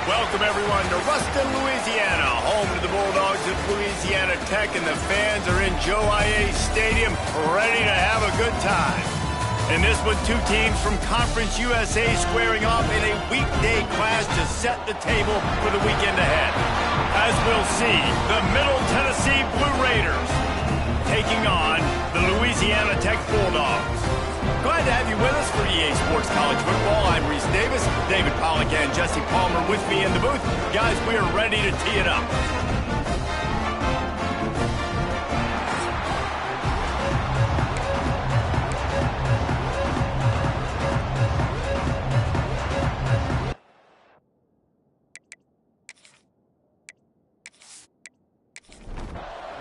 Welcome, everyone, to Ruston, Louisiana, home to the Bulldogs of Louisiana Tech, and the fans are in Joe I.A. Stadium ready to have a good time. And this with two teams from Conference USA squaring off in a weekday clash to set the table for the weekend ahead. As we'll see, the Middle Tennessee Blue Raiders taking on the Louisiana Tech Bulldogs. Glad to have you with us for EA Sports College Football. I'm Reese Davis, David Pollack and Jesse Palmer with me in the booth. Guys, we are ready to tee it up.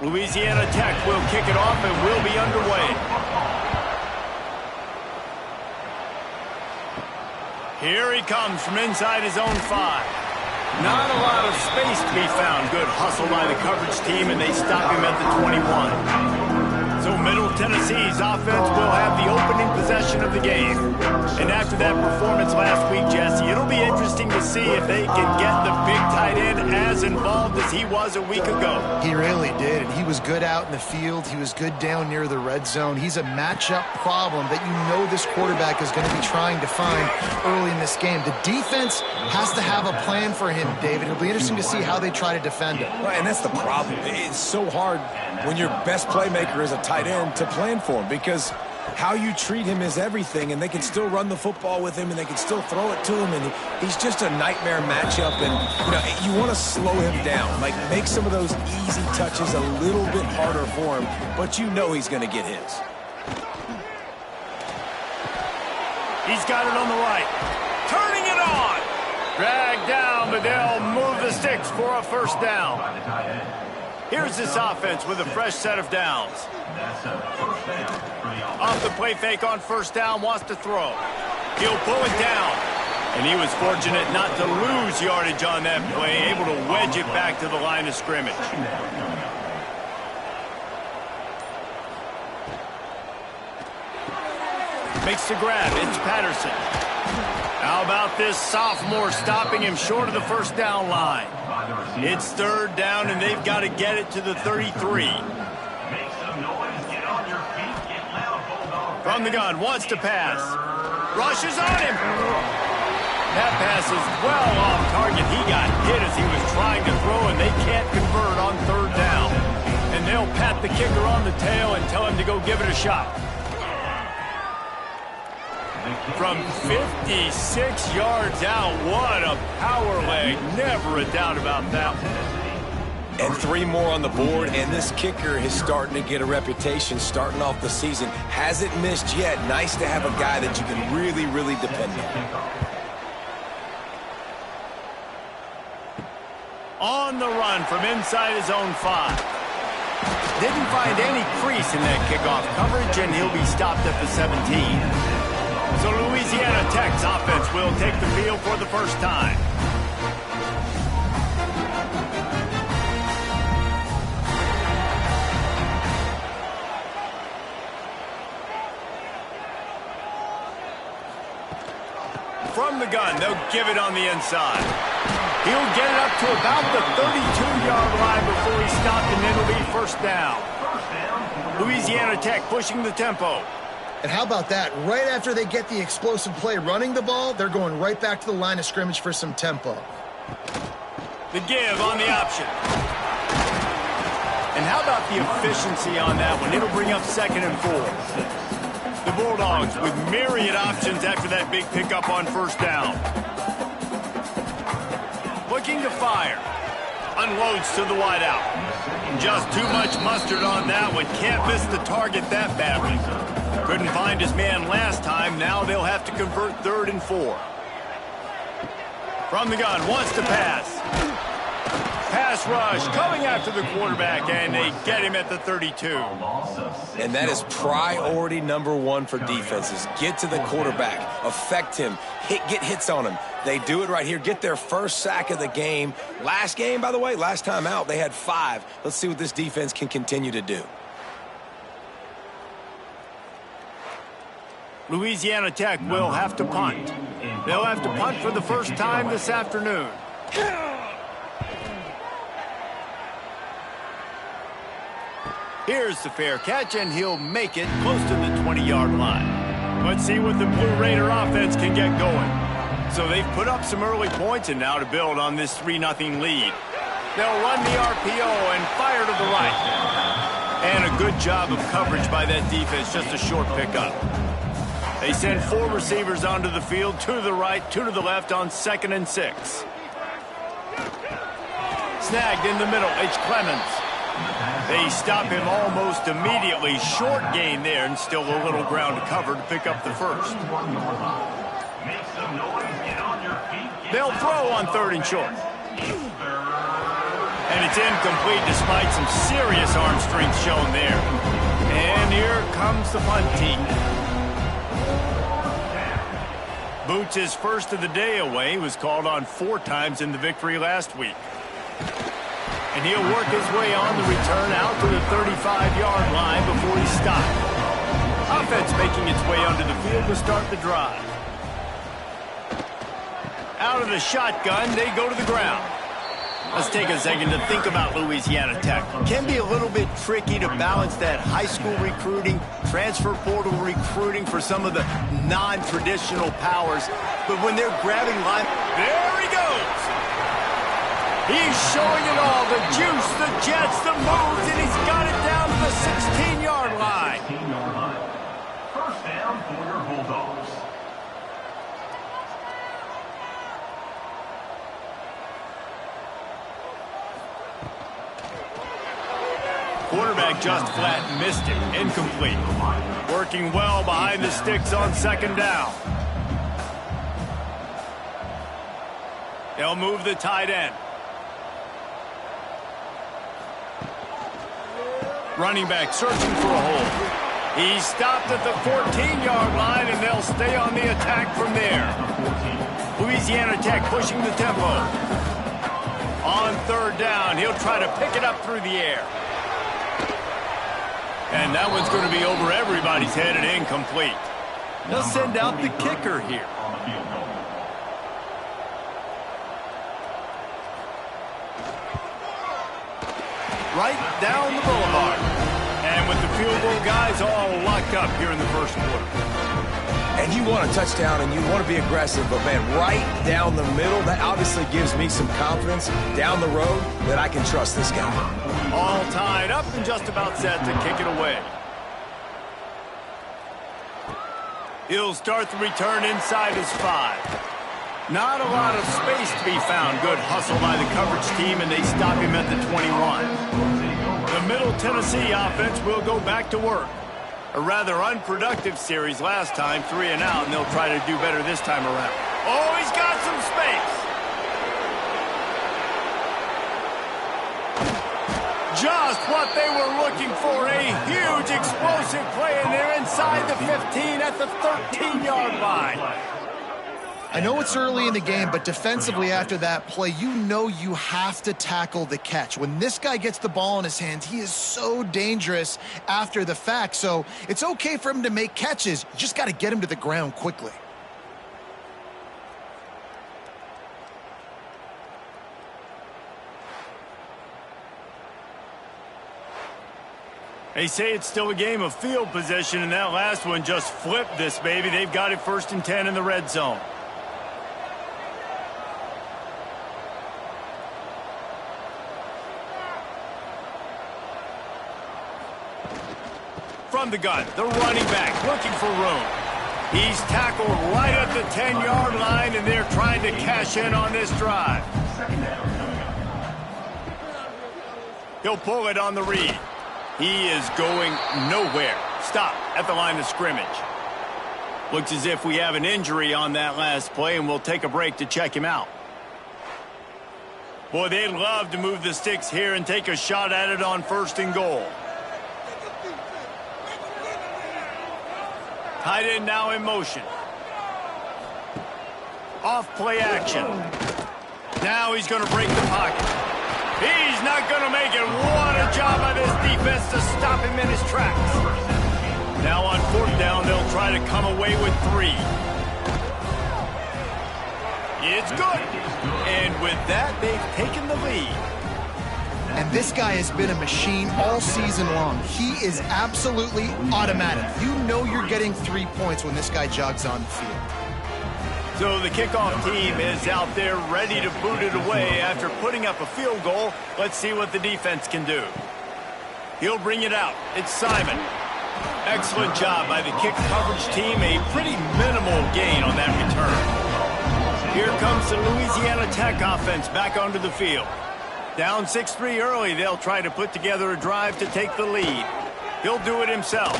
Louisiana Tech will kick it off and will be underway. Here he comes from inside his own 5. Not a lot of space to be found. Good hustle by the coverage team, and they stop him at the 21. So Middle Tennessee's offense will have the opening possession of the game. And after that performance last week, Jesse, it'll be interesting to see if they can get the big tight end as involved as he was a week ago. He really did, and he was good out in the field. He was good down near the red zone. He's a matchup problem that you know this quarterback is going to be trying to find early in this game. The defense has to have a plan for him, David. It'll be interesting to see how they try to defend him. Right, and that's the problem. It's so hard when your best playmaker is a tight end to plan for him, because how you treat him is everything, and they can still run the football with him, and they can still throw it to him, and he's just a nightmare matchup. And you want to slow him down, like make some of those easy touches a little bit harder for him, but you know he's going to get his. He's got it on the right, turning it on, dragged down, but they'll move the sticks for a first down. Here's this offense with a fresh set of downs. Off the play fake on first down, wants to throw. He'll pull it down. And he was fortunate not to lose yardage on that play, able to wedge it back to the line of scrimmage. Makes the grab. It's Patterson. How about this sophomore stopping him short of the first down line? It's third down, and they've got to get it to the 33. From the gun, wants to pass. Rushes on him. That pass is well off target. He got hit as he was trying to throw, and they can't convert on third down. And they'll pat the kicker on the tail and tell him to go give it a shot. From 56 yards out, what a power leg. Never a doubt about that one. And 3 more on the board, and this kicker is starting to get a reputation starting off the season. Hasn't missed yet. Nice to have a guy that you can really, really depend on. On the run from inside his own 5. Didn't find any crease in that kickoff coverage, and he'll be stopped at the 17. So Louisiana Tech's offense will take the field for the first time. From the gun, they'll give it on the inside. He'll get it up to about the 32-yard line before he's stopped, and then it'll be first down. Louisiana Tech pushing the tempo. And how about that? Right after they get the explosive play running the ball, they're going right back to the line of scrimmage for some tempo. The give on the option. And how about the efficiency on that one? It'll bring up 2nd and 4. The Bulldogs with myriad options after that big pickup on first down. Looking to fire. Unloads to the wideout. Just too much mustard on that one. Can't miss the target that badly. Couldn't find his man last time. Now they'll have to convert 3rd and 4. From the gun, wants to pass. Pass rush coming after the quarterback, and they get him at the 32. And that is priority number 1 for defenses. Get to the quarterback, affect him, get hits on him. They do it right here, get their first sack of the game. Last game, by the way, last time out, they had 5. Let's see what this defense can continue to do. Louisiana Tech will have to punt. They'll have to punt for the first time this afternoon. Here's the fair catch, and he'll make it close to the 20-yard line. Let's see what the Blue Raider offense can get going. So they've put up some early points, and now to build on this 3-0 lead. They'll run the RPO and fire to the right. And a good job of coverage by that defense, just a short pickup. They send 4 receivers onto the field, 2 to the right, 2 to the left on 2nd and 6. Snagged in the middle, it's Clemens. They stop him almost immediately. Short gain there, and still a little ground to cover to pick up the first. They'll throw on 3rd and short. And it's incomplete despite some serious arm strength shown there. And here comes the punt team. Boots' first of the day away was called on 4 times in the victory last week. And he'll work his way on the return out to the 35-yard line before he's stopped. Offense making its way onto the field to start the drive. Out of the shotgun, they go to the ground. Let's take a second to think about Louisiana Tech. It can be a little bit tricky to balance that high school recruiting, transfer portal recruiting for some of the non-traditional powers. But when they're grabbing line, there he goes. He's showing it all, the juice, the jets, the moves, and he's got it down to the 16-yard line. First down for your Bulldogs. Quarterback just flat missed it. Incomplete. Working well behind the sticks on 2nd down. They'll move the tight end. Running back searching for a hole. He's stopped at the 14-yard line, and they'll stay on the attack from there. Louisiana Tech pushing the tempo. On 3rd down, he'll try to pick it up through the air. And that one's going to be over everybody's head and incomplete. They'll send out the kicker here. Right down the boulevard. And with the field goal guys all locked up here in the first quarter. And you want a touchdown and you want to be aggressive, but man, right down the middle, that obviously gives me some confidence down the road that I can trust this guy. All tied up and just about set to kick it away. He'll start the return inside his 5. Not a lot of space to be found. Good hustle by the coverage team, and they stop him at the 21. The Middle Tennessee offense will go back to work. A rather unproductive series last time, 3 and out, and they'll try to do better this time around. Oh, he's got some space. Just what they were looking for, a huge explosive play, and they're inside the 15 at the 13-yard line. I know it's early in the game, but defensively after that play, you know you have to tackle the catch. When this guy gets the ball in his hands, he is so dangerous after the fact. So it's okay for him to make catches. You just got to get him to the ground quickly. They say it's still a game of field position, and that last one just flipped this baby. They've got it 1st and 10 in the red zone. From the gun, the running back looking for room. He's tackled right at the 10-yard line, and they're trying to cash in on this drive. He'll pull it on the read. He is going nowhere. Stop at the line of scrimmage. Looks as if we have an injury on that last play, and we'll take a break to check him out. Boy, they'd love to move the sticks here and take a shot at it on 1st and goal. Tight end now in motion. Off play action. Now he's going to break the pocket. He's not going to make it. What a job by this defense to stop him in his tracks. Now on 4th down, they'll try to come away with 3. It's good. And with that, they've taken the lead. And this guy has been a machine all season long. He is absolutely automatic. You know you're getting 3 points when this guy jogs on the field. So the kickoff team is out there ready to boot it away after putting up a field goal. Let's see what the defense can do. He'll bring it out. It's Simon. Excellent job by the kick coverage team. A pretty minimal gain on that return. Here comes the Louisiana Tech offense back onto the field. Down 6-3 early, they'll try to put together a drive to take the lead. He'll do it himself.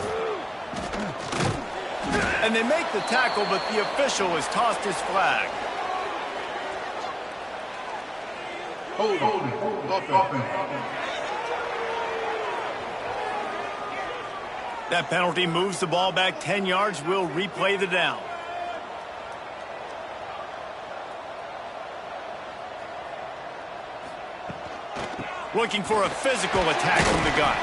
And they make the tackle, but the official has tossed his flag. That penalty moves the ball back 10 yards. We'll replay the down. Looking for a physical attack from the gun.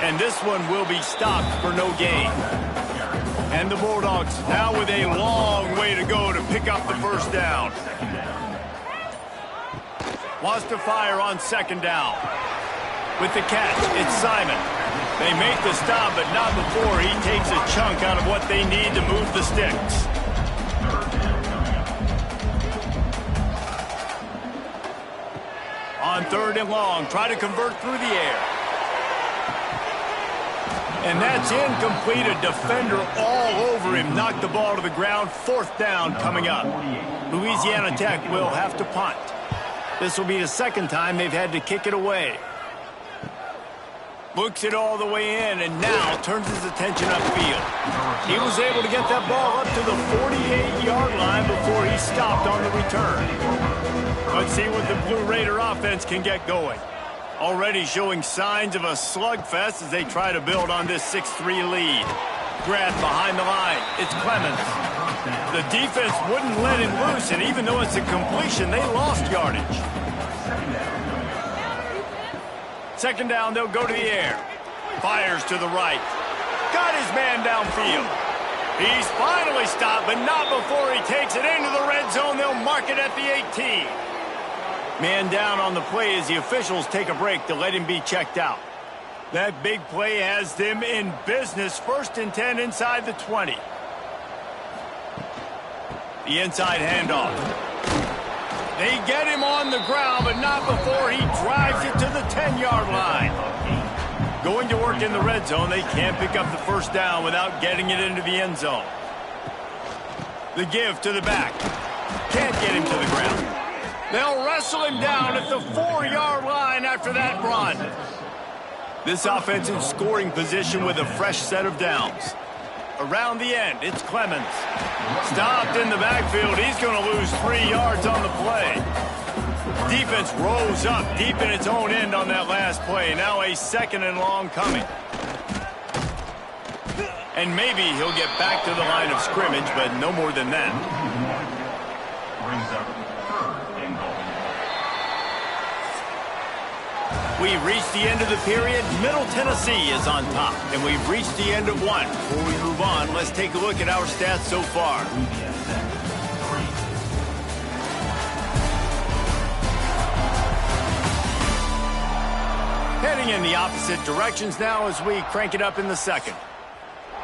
And this one will be stopped for no gain. And the Bulldogs now with a long way to go to pick up the first down. Wants to fire on second down. With the catch, it's Simon. They make the stop, but not before he takes a chunk out of what they need to move the sticks. On third and long, try to convert through the air. And that's incomplete. A defender all over him. Knocked the ball to the ground. Fourth down coming up. Louisiana Tech will have to punt. This will be the second time they've had to kick it away. Looks it all the way in and now turns his attention upfield. He was able to get that ball up to the 48-yard line before he stopped on the return. Let's see what the Blue Raider offense can get going. Already showing signs of a slugfest as they try to build on this 6-3 lead. Grabbed behind the line. It's Clemens. The defense wouldn't let him loose, and even though it's a completion, they lost yardage. Second down, they'll go to the air. Fires to the right. Got his man downfield. He's finally stopped, but not before he takes it into the red zone. They'll mark it at the 18. Man down on the play as the officials take a break to let him be checked out. That big play has them in business. First and 10 inside the 20. The inside handoff. They get him on the ground, but not before he drives it to the 10-yard line. Going to work in the red zone, they can't pick up the first down without getting it into the end zone. The give to the back. Can't get him to the ground. They'll wrestle him down at the 4-yard line after that run. This offense in scoring position with a fresh set of downs. Around the end, it's Clemens. Stopped in the backfield. He's going to lose 3 yards on the play. Defense rose up deep in its own end on that last play. Now a second and long coming. And maybe he'll get back to the line of scrimmage, but no more than that. We've reached the end of the period. Middle Tennessee is on top, and we've reached the end of one. Before we move on, let's take a look at our stats so far. Heading in the opposite directions now as we crank it up in the second.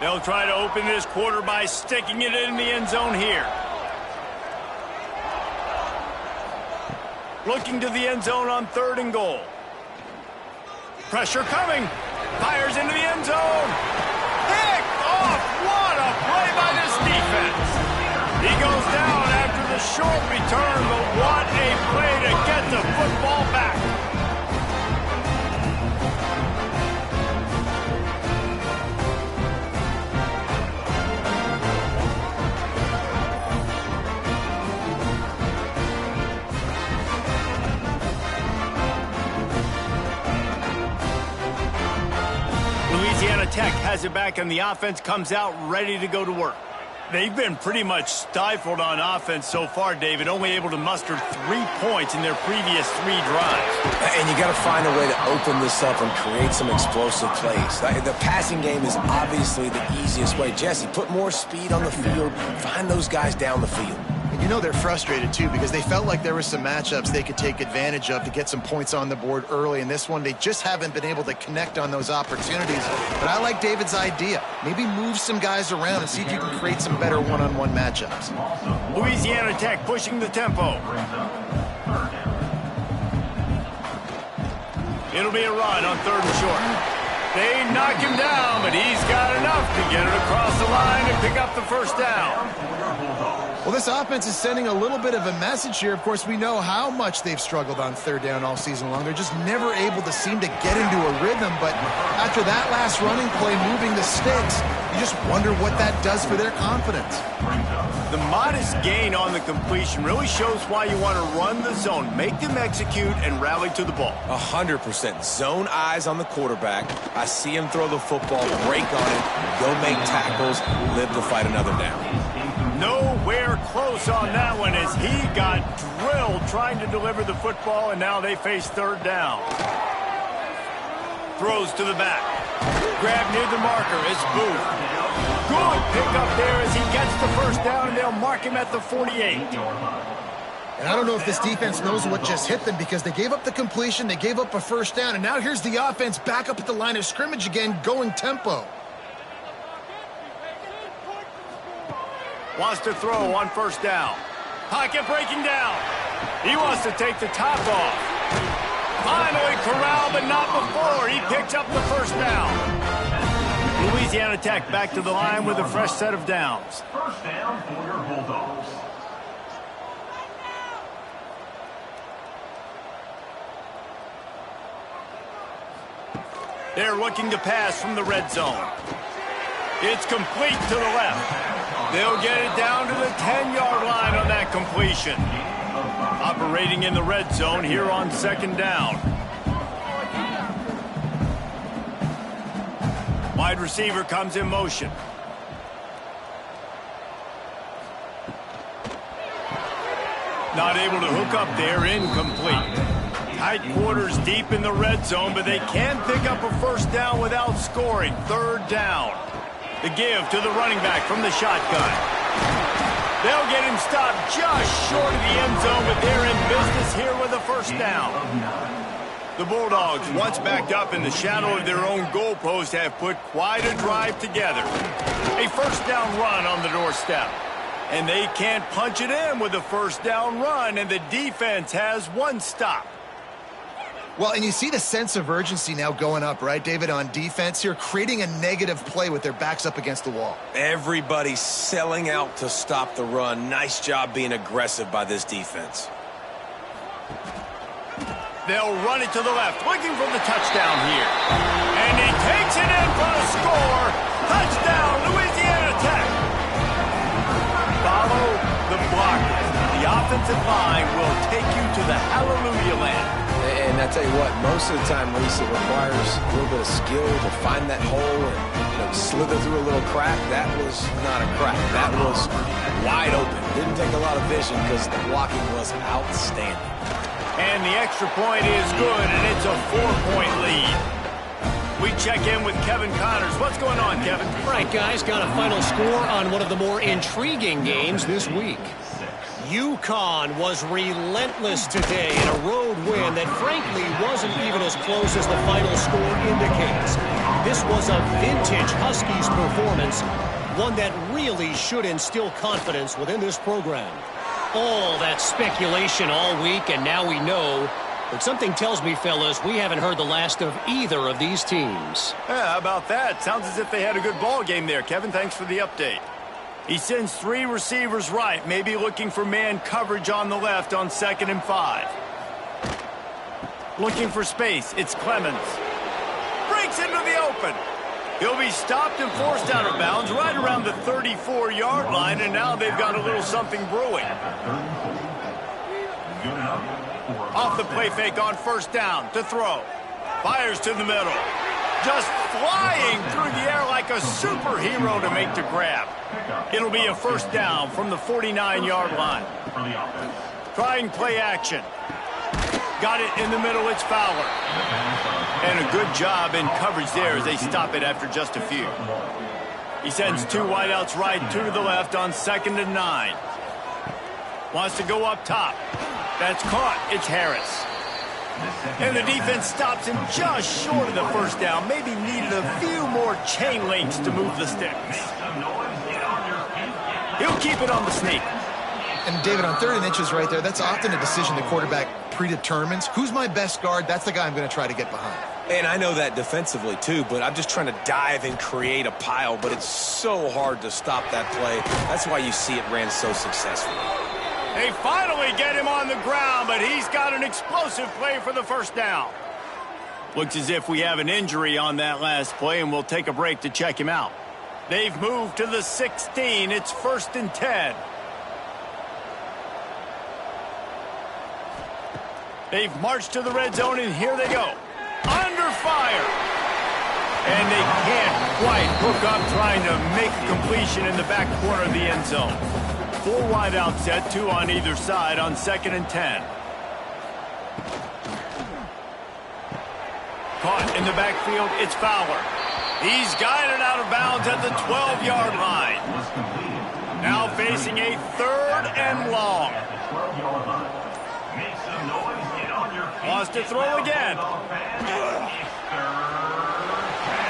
They'll try to open this quarter by sticking it in the end zone here. Looking to the end zone on third and goal. Pressure coming. Fires into the end zone. Picked off. What a play by this defense. He goes down after the short return, but what a play to get the football back. Louisiana Tech has it back, and the offense comes out ready to go to work. They've been pretty much stifled on offense so far, David, only able to muster 3 points in their previous 3 drives. And you got to find a way to open this up and create some explosive plays. The passing game is obviously the easiest way. Jesse, put more speed on the field. Find those guys down the field. You know they're frustrated, too, because they felt like there were some matchups they could take advantage of to get some points on the board early. In this one, they just haven't been able to connect on those opportunities. But I like David's idea. Maybe move some guys around and see if you can create some better one-on-one matchups. Louisiana Tech pushing the tempo. It'll be a run on 3rd and short. They knock him down, but he's got enough to get it across the line and pick up the first down. Well, this offense is sending a little bit of a message here. Of course, we know how much they've struggled on 3rd down all season long. They're just never able to seem to get into a rhythm. But after that last running play, moving the sticks, you just wonder what that does for their confidence. The modest gain on the completion really shows why you want to run the zone. Make them execute and rally to the ball. 100%. Zone eyes on the quarterback. I see him throw the football, break on it, go make tackles, live to fight another down. Nowhere close on that one as he got drilled trying to deliver the football, and now they face 3rd down. Throws to the back. Grab near the marker. It's Booth. Good pickup there as he gets the first down, and they'll mark him at the 48. And I don't know if this defense knows what just hit them because they gave up the completion, they gave up a first down, and now here's the offense back up at the line of scrimmage again, going tempo. Wants to throw on 1st down. Pocket breaking down. He wants to take the top off. Finally corralled, but not before. He picks up the first down. Louisiana Tech back to the line with a fresh set of downs. First down for your Bulldogs. They're looking to pass from the red zone. It's complete to the left. They'll get it down to the 10-yard line on that completion. Operating in the red zone here on 2nd down. Wide receiver comes in motion. Not able to hook up there, incomplete. Tight quarters deep in the red zone, but they can pick up a first down without scoring. 3rd down. The give to the running back from the shotgun. They'll get him stopped just short of the end zone, but they're in business here with a first down. The Bulldogs, once backed up in the shadow of their own goalpost, have put quite a drive together. A first down run on the doorstep. And they can't punch it in with a first down run, and the defense has one stop. Well, and you see the sense of urgency now going up, right, David, on defense here, creating a negative play with their backs up against the wall. Everybody's selling out to stop the run. Nice job being aggressive by this defense. They'll run it to the left, looking for the touchdown here. And he takes it in for the score. Touchdown, Louisiana Tech. Follow the blocker. The offensive line will take you to the hallelujah land. And I tell you what, most of the time, Reese, it requires a little bit of skill to find that hole and slither through a little crack. That was not a crack. That was wide open. Didn't take a lot of vision because the blocking was outstanding. And the extra point is good, and it's a 4-point lead. We check in with Kevin Connors. What's going on, Kevin? All right, guys, got a final score on one of the more intriguing games this week. UConn was relentless today in a road win that frankly wasn't even as close as the final score indicates. This was a vintage Huskies performance, one that really should instill confidence within this program. All that speculation all week, and now we know. But something tells me, fellas, we haven't heard the last of either of these teams. Yeah, how about that? Sounds as if they had a good ball game there, Kevin. Thanks for the update. He sends 3 receivers right, maybe looking for man coverage on the left on 2nd and 5. Looking for space, it's Clemens. Breaks into the open. He'll be stopped and forced out of bounds right around the 34-yard line, and now they've got a little something brewing. Off the play fake on 1st down to throw. Fires to the middle. Just flying through the air like a superhero to make the grab. It'll be a 1st down from the 49-yard line. Trying play action. Got it in the middle, it's Fowler. And a good job in coverage there as they stop it after just a few. He sends 2 wideouts right, 2 to the left on 2nd and 9. Wants to go up top. That's caught. It's Harris. And the defense stops him just short of the first down. Maybe needed a few more chain links to move the sticks. He'll keep it on the sneak. And David, on 3rd and inches right there, that's often a decision the quarterback predetermines. Who's my best guard? That's the guy I'm going to try to get behind. And I know that defensively, too, but I'm just trying to dive and create a pile, but it's so hard to stop that play. That's why you see it ran so successfully. They finally get him on the ground, but he's got an explosive play for the first down. Looks as if we have an injury on that last play, and we'll take a break to check him out. They've moved to the 16. It's 1st and 10. They've marched to the red zone, and here they go. Under fire. And they can't quite hook up trying to make a completion in the back corner of the end zone. 4 wide out set, 2 on either side on 2nd and 10. Caught in the backfield, it's Fowler. He's guided out of bounds at the 12-yard line. Now facing a 3rd and long. Wants to throw again.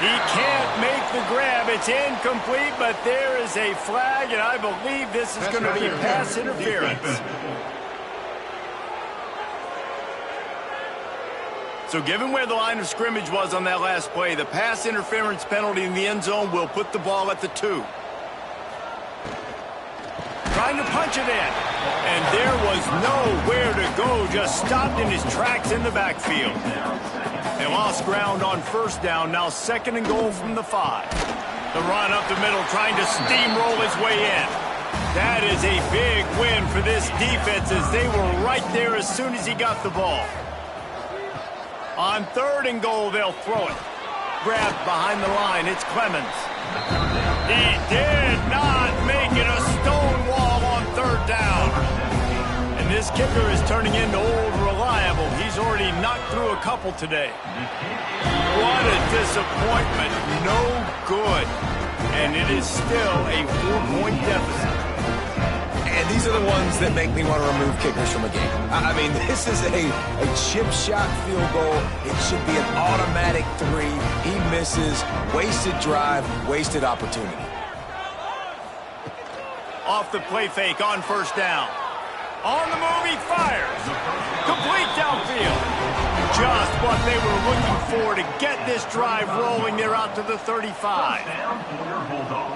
He can't make the grab. It's incomplete, but there is a flag, and I believe this is going to be pass interference. So given where the line of scrimmage was on that last play, the pass interference penalty in the end zone will put the ball at the 2. Trying to punch it in. And there was nowhere to go, just stopped in his tracks in the backfield. They lost ground on 1st down, now 2nd and goal from the 5. The run up the middle, trying to steamroll his way in. That is a big win for this defense as they were right there as soon as he got the ball. On 3rd and goal, they'll throw it. Grabbed behind the line, it's Clemens. He did not make it a stone wall on 3rd down. And this kicker is turning into old reliable. He's already knocked through a couple today. What a disappointment. No good. And it is still a 4-point deficit. And these are the ones that make me want to remove kickers from a game. I mean, this is a chip shot field goal. It should be an automatic 3. He misses. Wasted drive, wasted opportunity. Off the play fake on 1st down. On the move, he fires. Complete downfield. Just what they were looking for to get this drive rolling. They're out to the 35.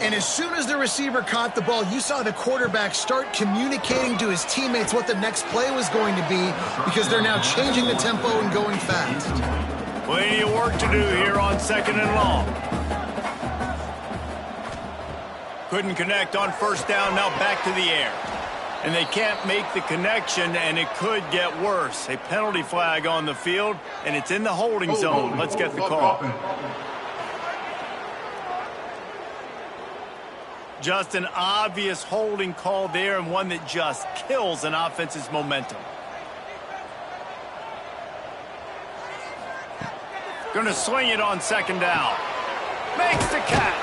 And as soon as the receiver caught the ball, you saw the quarterback start communicating to his teammates what the next play was going to be because they're now changing the tempo and going fast. Plenty of work to do here on 2nd and long. Couldn't connect on 1st down, now back to the air. And they can't make the connection, and it could get worse. A penalty flag on the field, and it's in the holding zone. Let's get the call. Just an obvious holding call there, and one that just kills an offense's momentum. Gonna swing it on 2nd down. Makes the catch.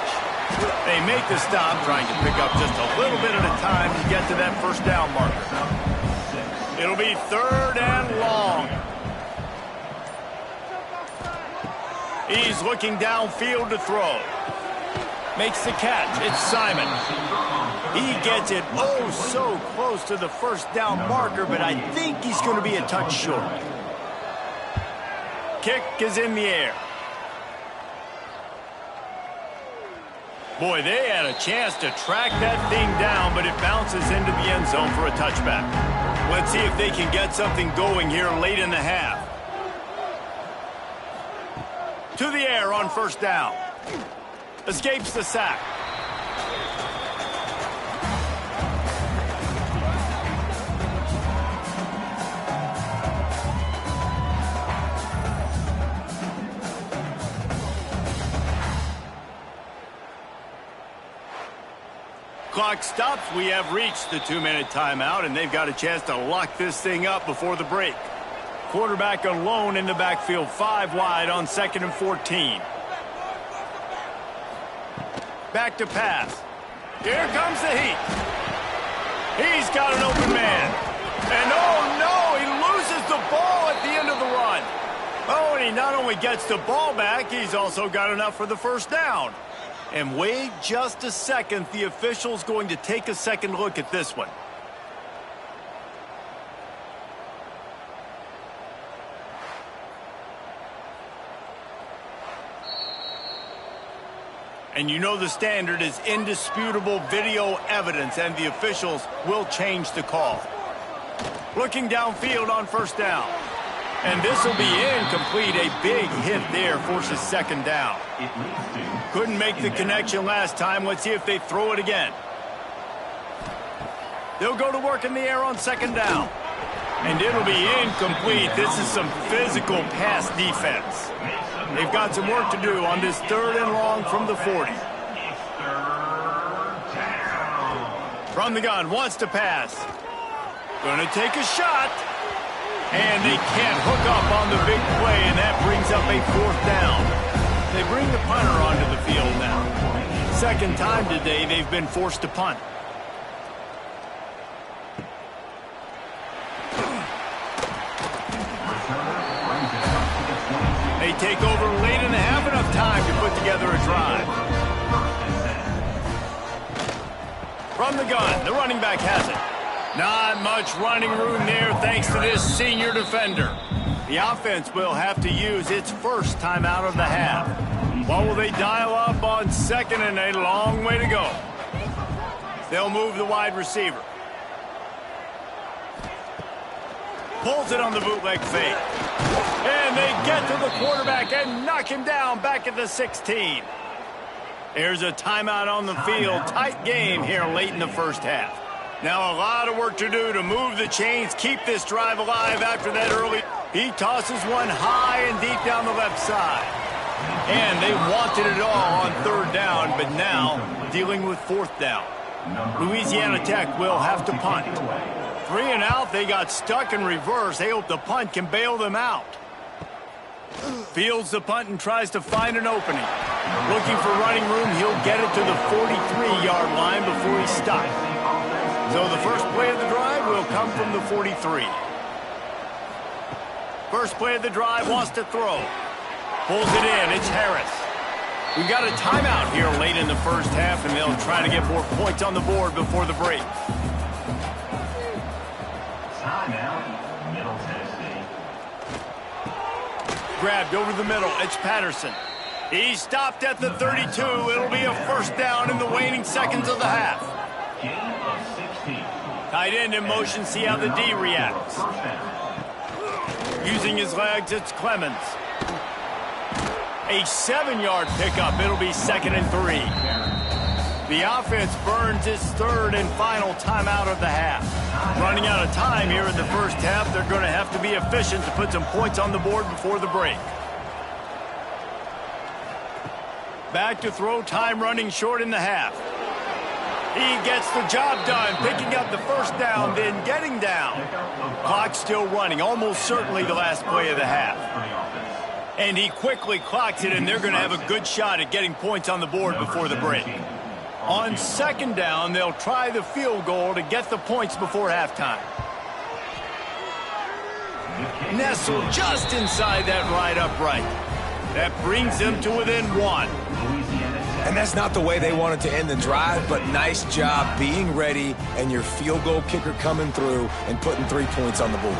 They make the stop, trying to pick up just a little bit at a time to get to that 1st down marker. It'll be 3rd and long. He's looking downfield to throw. Makes the catch. It's Simon. He gets it oh so close to the 1st down marker, but I think he's going to be a touch short. Kick is in the air. Boy, they had a chance to track that thing down, but it bounces into the end zone for a touchback. Let's see if they can get something going here late in the half. To the air on 1st down. Escapes the sack. Clock stops. We have reached the 2-minute timeout, and they've got a chance to lock this thing up before the break. Quarterback alone in the backfield, 5 wide on 2nd and 14. Back to pass. Here comes the heat. He's got an open man. And oh no, he loses the ball at the end of the run. Oh, and he not only gets the ball back, he's also got enough for the first down. And wait just a second, the official's going to take a second look at this one. And you know the standard is indisputable video evidence, and the officials will change the call. Looking downfield on first down. And this will be incomplete. A big hit there forces second down. Couldn't make the connection last time. Let's see if they throw it again. They'll go to work in the air on second down. And it'll be incomplete. This is some physical pass defense. They've got some work to do on this 3rd and long from the 40. From the gun, wants to pass. Going to take a shot. And they can't hook up on the big play, and that brings up a 4th down. They bring the punter onto the field now. Second time today they've been forced to punt. They take over late and have enough time to put together a drive. From the gun, the running back has it. Not much running room there thanks to this senior defender. The offense will have to use its first timeout of the half. What will they dial up on second, and a long way to go? They'll move the wide receiver. Pulls it on the bootleg fake. And they get to the quarterback and knock him down back at the 16. There's a timeout on the field. Tight game here late in the first half. Now a lot of work to do to move the chains, keep this drive alive after that early. He tosses one high and deep down the left side. And they wanted it all on 3rd down, but now dealing with 4th down. Louisiana Tech will have to punt. 3 and out, they got stuck in reverse. They hope the punt can bail them out. Fields the punt and tries to find an opening. Looking for running room, he'll get it to the 43-yard line before he's stopped. So the first play of the drive will come from the 43. First play of the drive, wants to throw. Pulls it in, it's Harris. We've got a timeout here late in the first half, and they'll try to get more points on the board before the break. Timeout, Middle Tennessee. Grabbed over the middle, it's Patterson. He stopped at the 32. It'll be a first down in the waning seconds of the half. Gain of 16. Tight end in motion, see how the D reacts. Using his legs, it's Clemens. A 7-yard pickup. It'll be 2nd and 3. The offense burns its 3rd and final timeout of the half. Running out of time here in the first half. They're going to have to be efficient to put some points on the board before the break. Back to throw, time running short in the half. He gets the job done, picking up the first down, then getting down. Clock still running, almost certainly the last play of the half. And he quickly clocks it, and they're going to have a good shot at getting points on the board before the break. On second down, they'll try the field goal to get the points before halftime. Nestled just inside that right upright. That brings them to within 1. And that's not the way they wanted to end the drive, but nice job being ready and your field goal kicker coming through and putting 3 points on the board.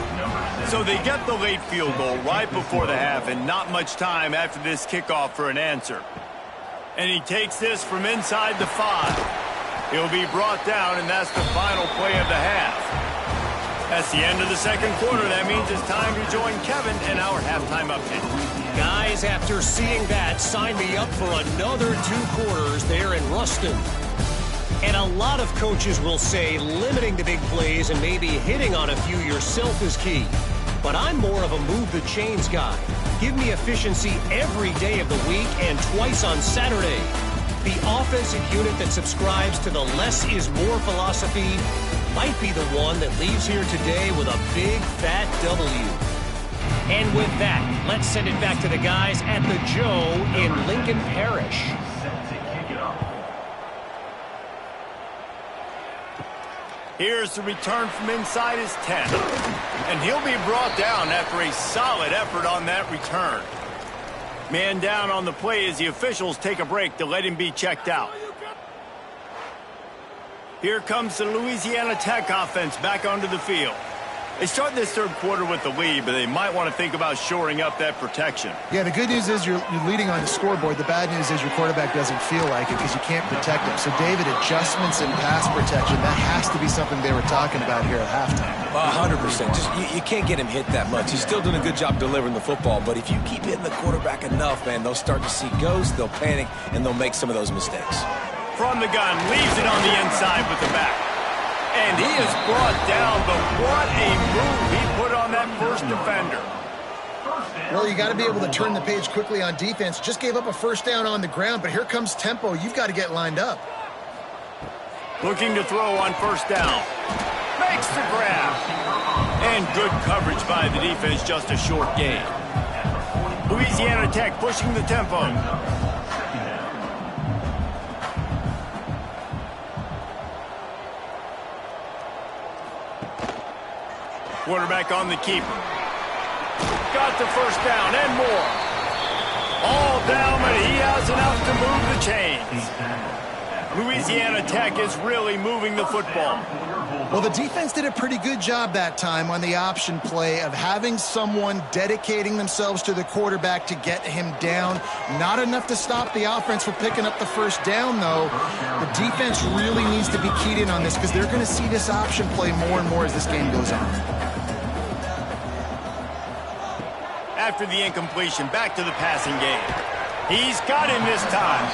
So they get the late field goal right before the half, and not much time after this kickoff for an answer. And he takes this from inside the 5. He'll be brought down, and that's the final play of the half. That's the end of the second quarter. That means it's time to join Kevin in our halftime update. Guys, after seeing that, sign me up for another 2 quarters there in Ruston. And a lot of coaches will say limiting the big plays and maybe hitting on a few yourself is key. But I'm more of a move the chains guy. Give me efficiency every day of the week and twice on Saturday. The offensive unit that subscribes to the less is more philosophy might be the one that leaves here today with a big fat W. And with that, let's send it back to the guys at the Joe in Lincoln Parish. Here's the return from inside his 10. And he'll be brought down after a solid effort on that return. Man down on the play as the officials take a break to let him be checked out. Here comes the Louisiana Tech offense back onto the field. They start this third quarter with the lead, but they might want to think about shoring up that protection. Yeah, the good news is you're leading on the scoreboard. The bad news is your quarterback doesn't feel like it because you can't protect him. So, David, adjustments in pass protection, that has to be something they were talking about here at halftime. 100%. Just you can't get him hit that much. He's still doing a good job delivering the football, but if you keep hitting the quarterback enough, man, they'll start to see ghosts, they'll panic, and they'll make some of those mistakes. From the gun, leaves it on the inside with the back. And he is brought down, but what a move he put on that first defender. Well, you got to be able to turn the page quickly on defense. Just gave up a first down on the ground, but here comes tempo. You've got to get lined up. Looking to throw on first down. Makes the grab. And good coverage by the defense, just a short gain. Louisiana Tech pushing the tempo. Quarterback on the keeper. Got the first down and more. All down, but he has enough to move the chains. Louisiana Tech is really moving the football. Well, the defense did a pretty good job that time on the option play of having someone dedicating themselves to the quarterback to get him down. Not enough to stop the offense from picking up the first down, though. The defense really needs to be keyed in on this because they're going to see this option play more and more as this game goes on. After the incompletion, back to the passing game. He's got him this time.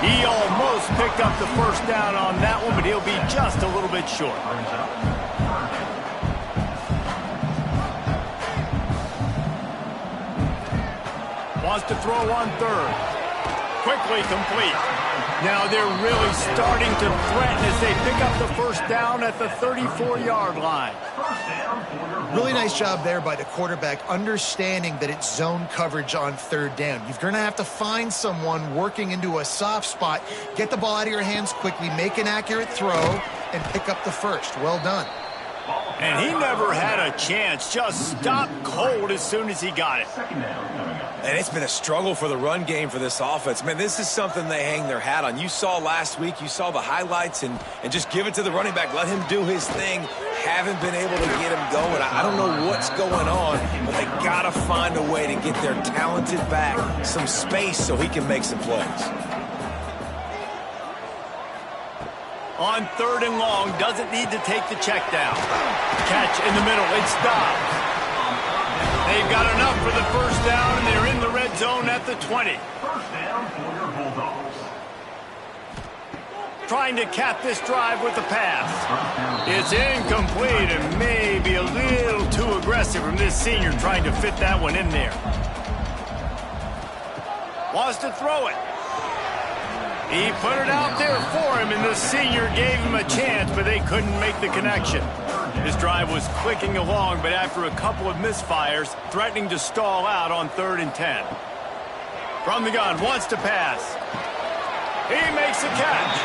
He almost picked up the first down on that one, but he'll be just a little bit short. Wants to throw on third. Quickly complete. Now they're really starting to threaten as they pick up the first down at the 34-yard line. Really nice job there by the quarterback, understanding that it's zone coverage on third down. You're going to have to find someone working into a soft spot, get the ball out of your hands quickly, make an accurate throw, and pick up the first. Well done. And he never had a chance, just stopped cold as soon as he got it. And it's been a struggle for the run game for this offense. Man, this is something they hang their hat on. You saw last week, you saw the highlights, and just give it to the running back. Let him do his thing. Haven't been able to get him going. I don't know what's going on, but they got to find a way to get their talented back some space so he can make some plays. On third and long, doesn't need to take the check down. Catch in the middle, it's stopped. They've got enough for the first down, and they're in the red zone at the 20. First down for your Bulldogs. Trying to cap this drive with the pass. It's incomplete and maybe a little too aggressive from this senior trying to fit that one in there. Wants to throw it. He put it out there for him, and the senior gave him a chance, but they couldn't make the connection. This drive was clicking along, but after a couple of misfires, threatening to stall out on 3rd and 10. From the gun, wants to pass. He makes a catch.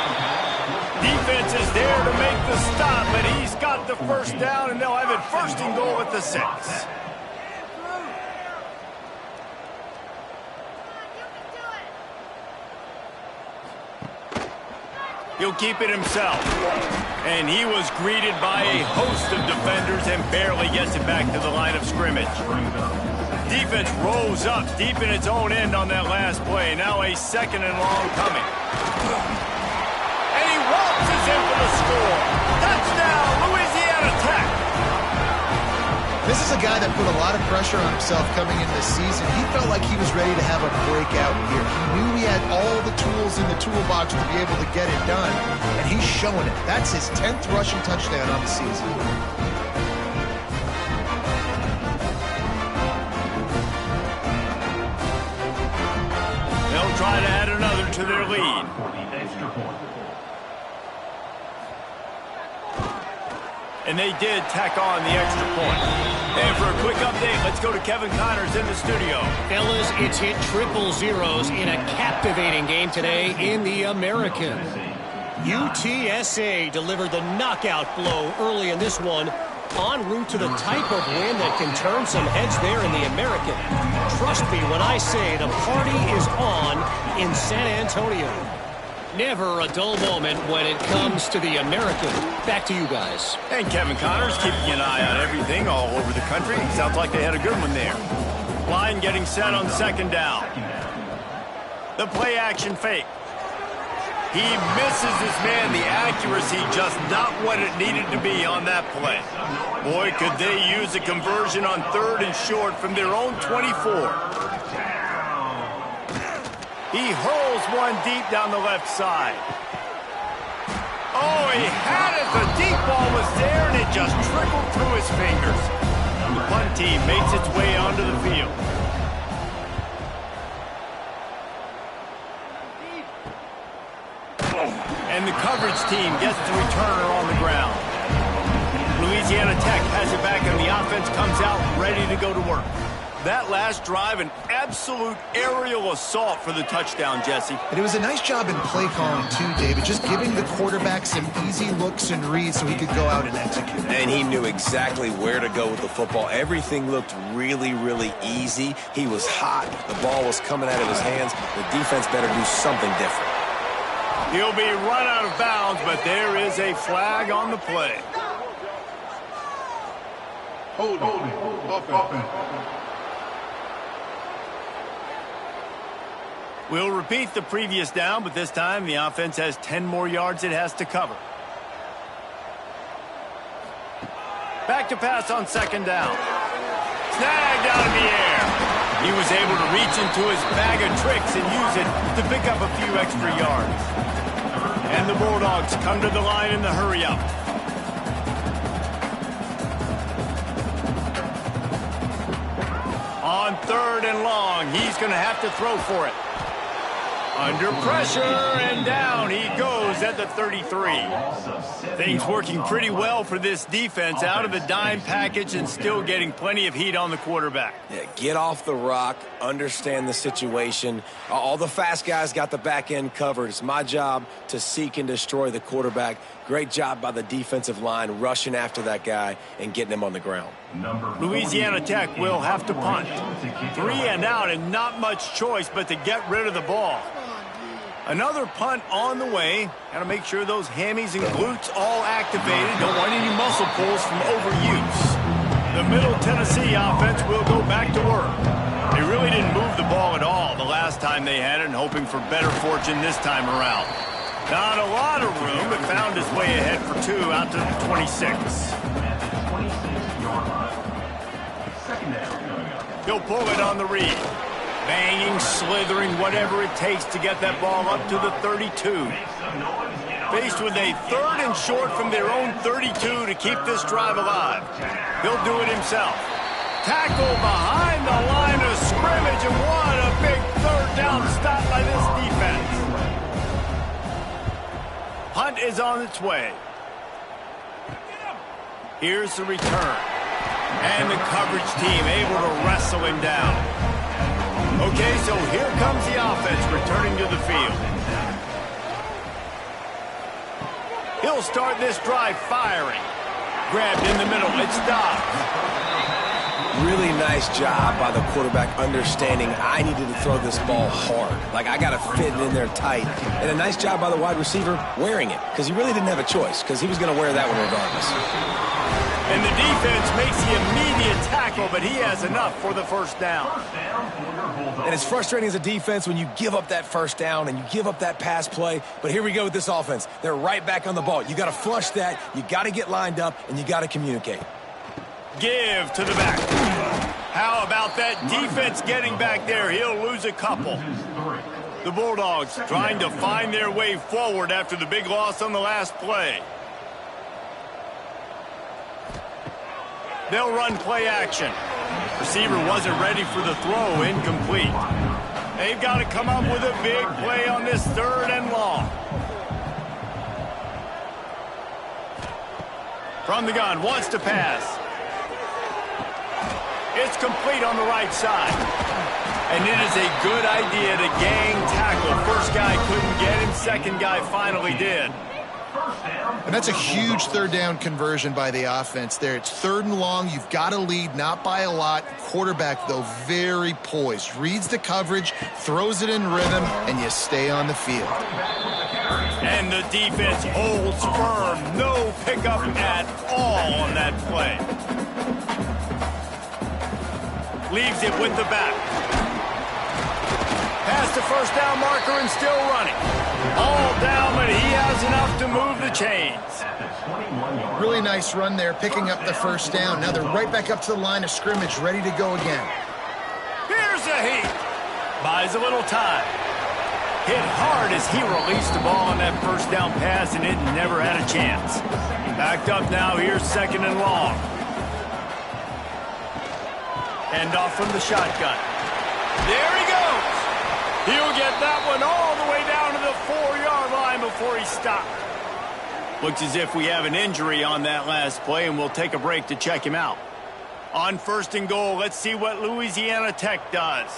Defense is there to make the stop, but he's got the first down, and they'll have it 1st and goal at the 6. He'll keep it himself. And he was greeted by a host of defenders and barely gets it back to the line of scrimmage. Defense rolls up deep in its own end on that last play. Now a 2nd and long coming. And he waltzes in for the score. Touchdown, Louisiana Tech. This is a guy that put a lot of pressure on himself coming into the season. He felt like he was ready to have a breakout year. He knew he had all the tools in the toolbox to be able to get it done, and he's showing it. That's his 10th rushing touchdown on the season. They'll try to add another to their lead. And they did tack on the extra point. And for a quick update, let's go to Kevin Connors in the studio. Fellas, it's hit triple zeros in a captivating game today in the American. UTSA delivered the knockout blow early in this one, en route to the type of win that can turn some heads there in the American. Trust me when I say the party is on in San Antonio. Never a dull moment when it comes to the American. Back to you guys. And Kevin Connors keeping an eye on everything all over the country. Sounds like they had a good one there. Line getting set on second down. The play action fake. He misses his man. The accuracy just not what it needed to be on that play. Boy, could they use a conversion on 3rd and short from their own 24. He hurls one deep down the left side. Oh, he had it. The deep ball was there, and it just trickled through his fingers. The punt team makes its way onto the field. And the coverage team gets the returner on the ground. Louisiana Tech has it back, and the offense comes out ready to go to work. That last drive, an absolute aerial assault for the touchdown, Jesse. And it was a nice job in play calling, too, David, just giving the quarterback some easy looks and reads so he could go out and execute. And he knew exactly where to go with the football. Everything looked really, really easy. He was hot. The ball was coming out of his hands. The defense better do something different. He'll be run out of bounds, but there is a flag on the play. We'll repeat the previous down, but this time the offense has 10 more yards it has to cover. Back to pass on second down. Snagged out in the air. He was able to reach into his bag of tricks and use it to pick up a few extra yards. And the Bulldogs come to the line in the hurry-up. On 3rd and long, he's going to have to throw for it. Under pressure, and down he goes at the 33. Things working pretty well for this defense, out of the dime package and still getting plenty of heat on the quarterback. Yeah, get off the rock, understand the situation. All the fast guys got the back end covered. It's my job to seek and destroy the quarterback. Great job by the defensive line rushing after that guy and getting him on the ground. Louisiana Tech will have to punt. 3 and out, and not much choice but to get rid of the ball. Another punt on the way. Got to make sure those hammies and glutes all activated. Don't want any muscle pulls from overuse. The Middle Tennessee offense will go back to work. They really didn't move the ball at all the last time they had it, and hoping for better fortune this time around. Not a lot of room, but found his way ahead for 2 out to the 26. He'll pull it on the read. Banging, slithering, whatever it takes to get that ball up to the 32. Faced with a 3rd and short from their own 32 to keep this drive alive. He'll do it himself. Tackle behind the line of scrimmage, and what a big 3rd down stop by this defense. Punt is on its way. Here's the return. And the coverage team able to wrestle him down. Okay, so here comes the offense returning to the field. He'll start this drive firing. Grabbed in the middle. It's stopped. Really nice job by the quarterback understanding I needed to throw this ball hard. Like, I got to fit it in there tight. And a nice job by the wide receiver wearing it, because he really didn't have a choice, because he was going to wear that one regardless. And the defense makes the immediate tackle, but he has enough for the 1st down. And it's frustrating as a defense when you give up that 1st down and you give up that pass play. But here we go with this offense. They're right back on the ball. You got to flush that. You got to get lined up, and you got to communicate. Give to the back. How about that defense getting back there? He'll lose a couple. The Bulldogs trying to find their way forward after the big loss on the last play. They'll run play action. Receiver wasn't ready for the throw, incomplete. They've got to come up with a big play on this 3rd and long. From the gun, wants to pass. It's complete on the right side. And it is a good idea to gang tackle. First guy couldn't get him, second guy finally did. And that's a huge third down conversion by the offense there. It's 3rd and long. You've got to lead, not by a lot. Quarterback, though, very poised. Reads the coverage, throws it in rhythm, and you stay on the field. And the defense holds firm. No pickup at all on that play. Leaves it with the back. Past the first down marker and still running. All down, but he has enough to move the chains. Really nice run there, picking up the first down. Now they're right back up to the line of scrimmage, ready to go again. Here's a heat. Buys a little time. Hit hard as he released the ball on that first down pass, and it never had a chance. Backed up now, here's 2nd and long. Hand off from the shotgun. There he goes. He'll get that one all the way down to the 4-yard line before he stopped. Looks as if we have an injury on that last play, and we'll take a break to check him out. On 1st and goal, let's see what Louisiana Tech does.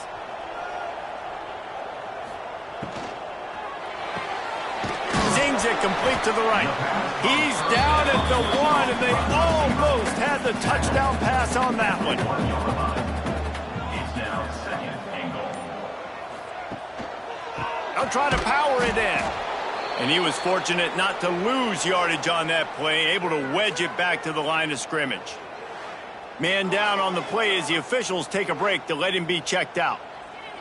Zings it complete to the right. He's down at the 1, and they almost had the touchdown pass on that one. They'll try to power it in. And he was fortunate not to lose yardage on that play, able to wedge it back to the line of scrimmage. Man down on the play as the officials take a break to let him be checked out.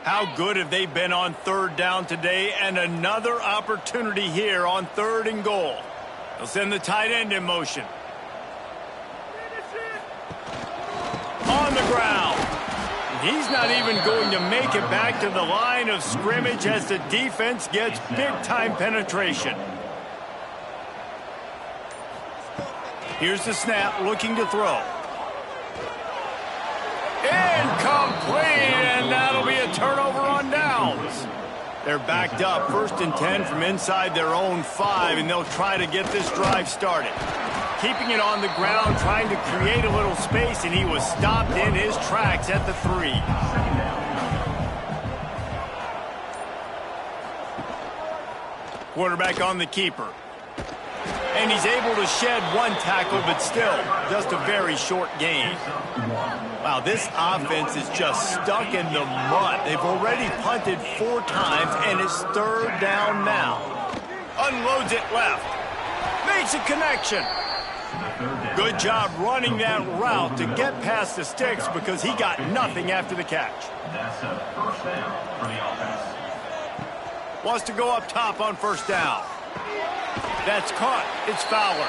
How good have they been on 3rd down today? And another opportunity here on 3rd and goal. They'll send the tight end in motion. On the ground. He's not even going to make it back to the line of scrimmage as the defense gets big-time penetration. Here's the snap, looking to throw. Incomplete, and that'll be a turnover on downs. They're backed up, 1st and 10 from inside their own 5, and they'll try to get this drive started. Keeping it on the ground, trying to create a little space, and he was stopped in his tracks at the 3. Quarterback on the keeper. And he's able to shed 1 tackle, but still, just a very short gain. Wow, this offense is just stuck in the mud. They've already punted 4 times, and it's 3rd down now. Unloads it left. Makes a connection. Good job running that route to get past the sticks because he got nothing after the catch. That's a 1st down for the offense. Wants to go up top on 1st down. That's caught. It's Fowler.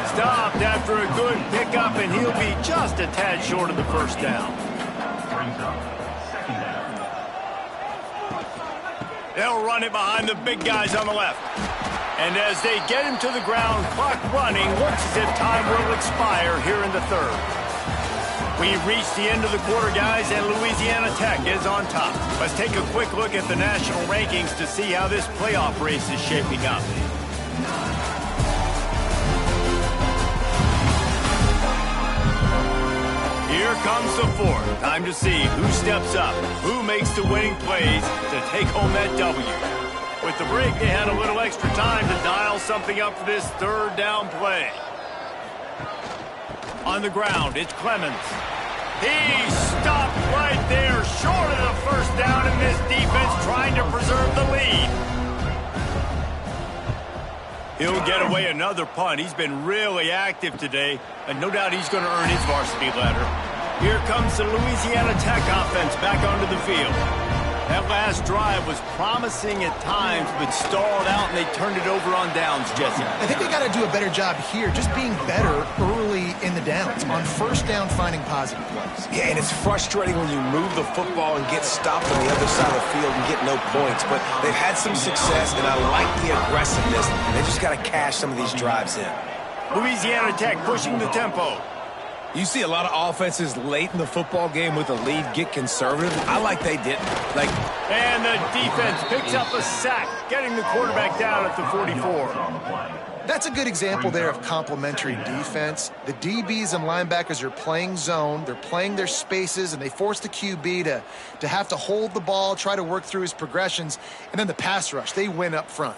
Stopped after a good pickup, and he'll be just a tad short of the 1st down. Brings up 2nd down. They'll run it behind the big guys on the left. And as they get him to the ground, clock running, looks as if time will expire here in the 3rd. We've reached the end of the quarter, guys, and Louisiana Tech is on top. Let's take a quick look at the national rankings to see how this playoff race is shaping up. Here comes the 4th. Time to see who steps up, who makes the winning plays to take home that W. With the break, they had a little extra time to dial something up for this 3rd down play. On the ground, it's Clemens. He stopped right there, short of the 1st down, and this defense trying to preserve the lead. He'll get away another punt. He's been really active today, and no doubt he's going to earn his varsity letter. Here comes the Louisiana Tech offense back onto the field. That last drive was promising at times, but stalled out, and they turned it over on downs, Jesse. I think they got to do a better job here, just being better early in the downs, on 1st down, finding positive plays. Yeah, and it's frustrating when you move the football and get stopped on the other side of the field and get no points, but they've had some success, and I like the aggressiveness. They just got to cash some of these drives in. Louisiana Tech pushing the tempo. You see a lot of offenses late in the football game with a lead get conservative. I like they didn't. And the defense picks up a sack, getting the quarterback down at the 44. That's a good example there of complementary defense. The DBs and linebackers are playing zone, they're playing their spaces, and they force the QB to have to hold the ball, try to work through his progressions, and then the pass rush, they win up front.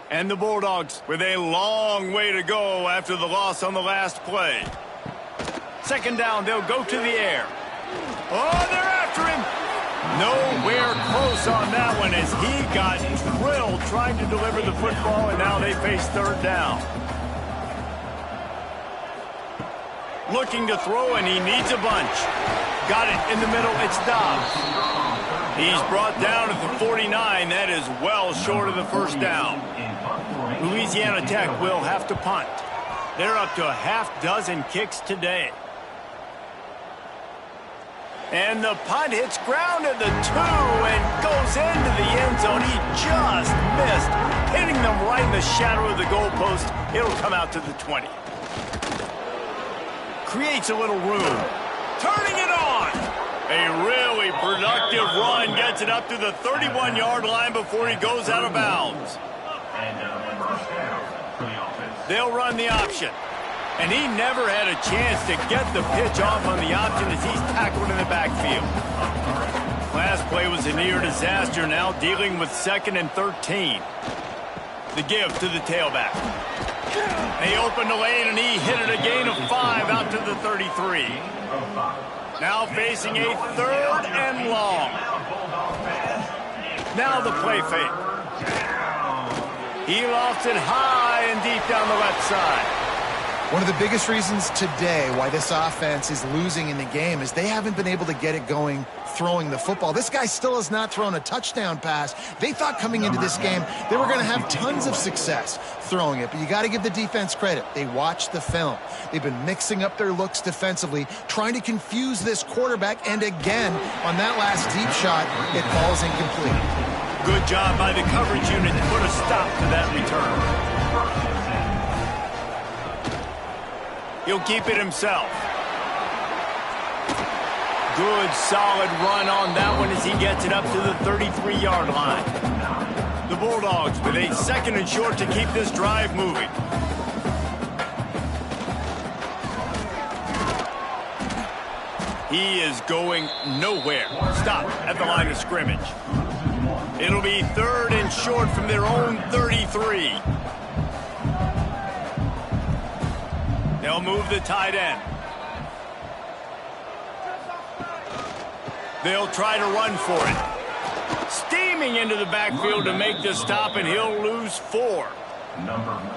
And the Bulldogs with a long way to go after the loss on the last play. Second down, they'll go to the air. Oh, they're after him. Nowhere close on that one as he got drilled trying to deliver the football, and now they face third down. Looking to throw, and he needs a bunch. Got it in the middle. It's Dobbs. He's brought down at the 49. That is well short of the first down. Louisiana Tech will have to punt. They're up to a half dozen kicks today. And the punt hits ground at the 2 and goes into the end zone. He just missed, hitting them right in the shadow of the goalpost. It'll come out to the 20. Creates a little room. Turning it on. A really productive run gets it up to the 31-yard line before he goes out of bounds. They'll run the option. And he never had a chance to get the pitch off on the option as he's tackled in the backfield. Last play was a near disaster, now dealing with 2nd and 13. The give to the tailback. They opened the lane and he hit it a gain of 5 out to the 33. Now facing a 3rd and long. Now the play fake. He lofts it high and deep down the left side. One of the biggest reasons today why this offense is losing in the game is they haven't been able to get it going throwing the football. This guy still has not thrown a touchdown pass. They thought coming into this game they were going to have tons of success throwing it, but you got to give the defense credit. They watched the film. They've been mixing up their looks defensively, trying to confuse this quarterback, and again, on that last deep shot, it falls incomplete. Good job by the coverage unit to put a stop to that return. He'll keep it himself. Good, solid run on that one as he gets it up to the 33-yard line. The Bulldogs with a 2nd and short to keep this drive moving. He is going nowhere. Stop at the line of scrimmage. It'll be 3rd and short from their own 33. They'll move the tight end. They'll try to run for it. Steaming into the backfield to make the stop, and he'll lose 4.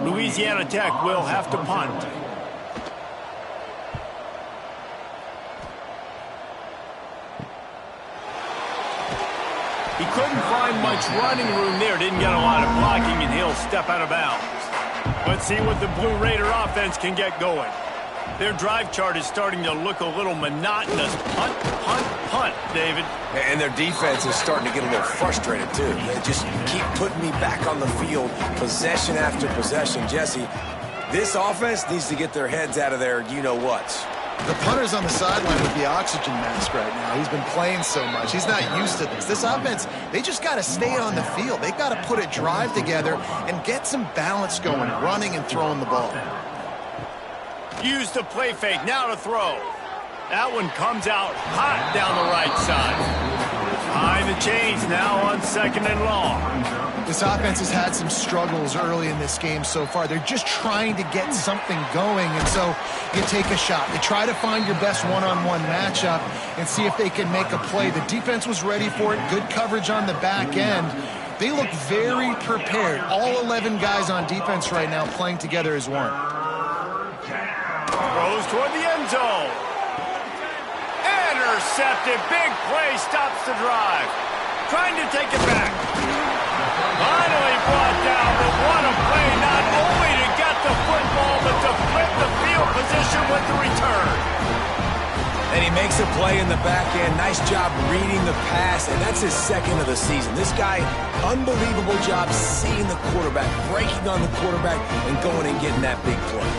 Louisiana Tech will have to punt. He couldn't find much running room there. Didn't get a lot of blocking, and he'll step out of bounds. Let's see what the Blue Raider offense can get going. Their drive chart is starting to look a little monotonous. Punt, punt, punt, David. And their defense is starting to get a little frustrated, too. They just keep putting me back on the field, possession after possession. Jesse, this offense needs to get their heads out of their you-know-whats. The punter's on the sideline with the oxygen mask right now. He's been playing so much. He's not used to this. This offense, they just got to stay on the field. They got to put a drive together and get some balance going, running and throwing the ball. Use the play fake, now to throw. That one comes out hot down the right side. Behind the chains now on 2nd and long. This offense has had some struggles early in this game so far. They're just trying to get something going, and so you take a shot. You try to find your best one-on-one matchup and see if they can make a play. The defense was ready for it. Good coverage on the back end. They look very prepared. All 11 guys on defense right now playing together as one. Throws toward the end zone. Intercepted. Big play stops the drive. Trying to take it back. Finally brought down, but what a play, not only to get the football, but to flip the field position with the return. And he makes a play in the back end. Nice job reading the pass, and that's his 2nd of the season. This guy, unbelievable job seeing the quarterback, breaking on the quarterback, and going and getting that big play.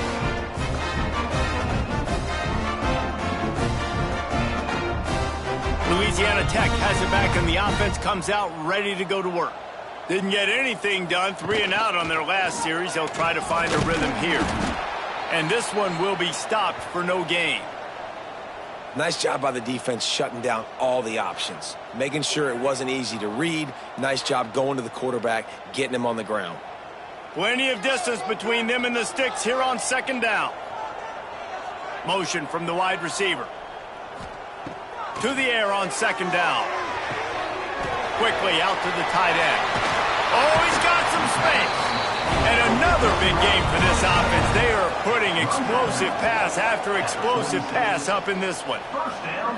Louisiana Tech has it back, and the offense comes out ready to go to work. Didn't get anything done, 3 and out on their last series. They'll try to find a rhythm here. And this one will be stopped for no gain. Nice job by the defense shutting down all the options, making sure it wasn't easy to read. Nice job going to the quarterback, getting him on the ground. Plenty of distance between them and the sticks here on second down. Motion from the wide receiver. To the air on second down. Quickly out to the tight end. Oh, he's got some space. And another big game for this offense. They are putting explosive pass after explosive pass up in this one.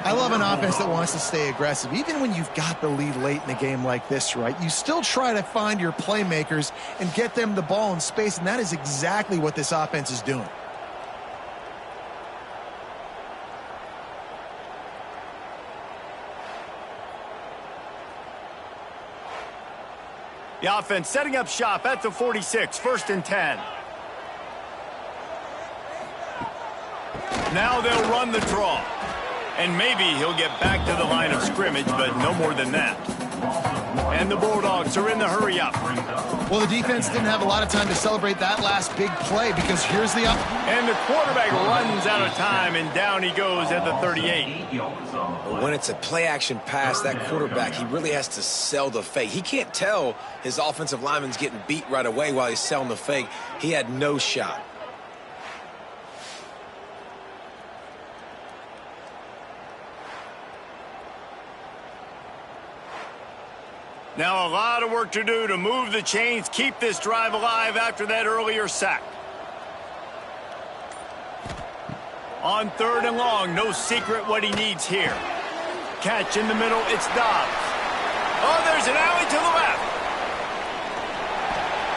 I love an offense that wants to stay aggressive. Even when you've got the lead late in a game like this, right? You still try to find your playmakers and get them the ball in space, and that is exactly what this offense is doing. The offense setting up shop at the 46, 1st and 10. Now they'll run the draw. And maybe he'll get back to the line of scrimmage, but no more than that. And the Bulldogs are in the hurry up. Well, the defense didn't have a lot of time to celebrate that last big play because here's the up. And the quarterback runs out of time, and down he goes at the 38. When it's a play-action pass, that quarterback, he really has to sell the fake. He can't tell his offensive lineman's getting beat right away while he's selling the fake. He had no shot. Now a lot of work to do to move the chains, keep this drive alive after that earlier sack. On 3rd and long, no secret what he needs here. Catch in the middle, it's Dobbs. Oh, there's an alley to the left.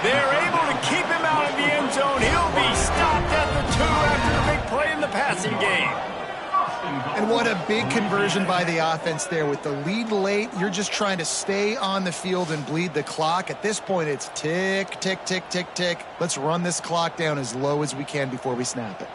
They're able to keep him out of the end zone. He'll be stopped at the 2 after a big play in the passing game. And what a big conversion by the offense there. With the lead late, you're just trying to stay on the field and bleed the clock. At this point, it's tick, tick, tick, tick, tick. Let's run this clock down as low as we can before we snap it.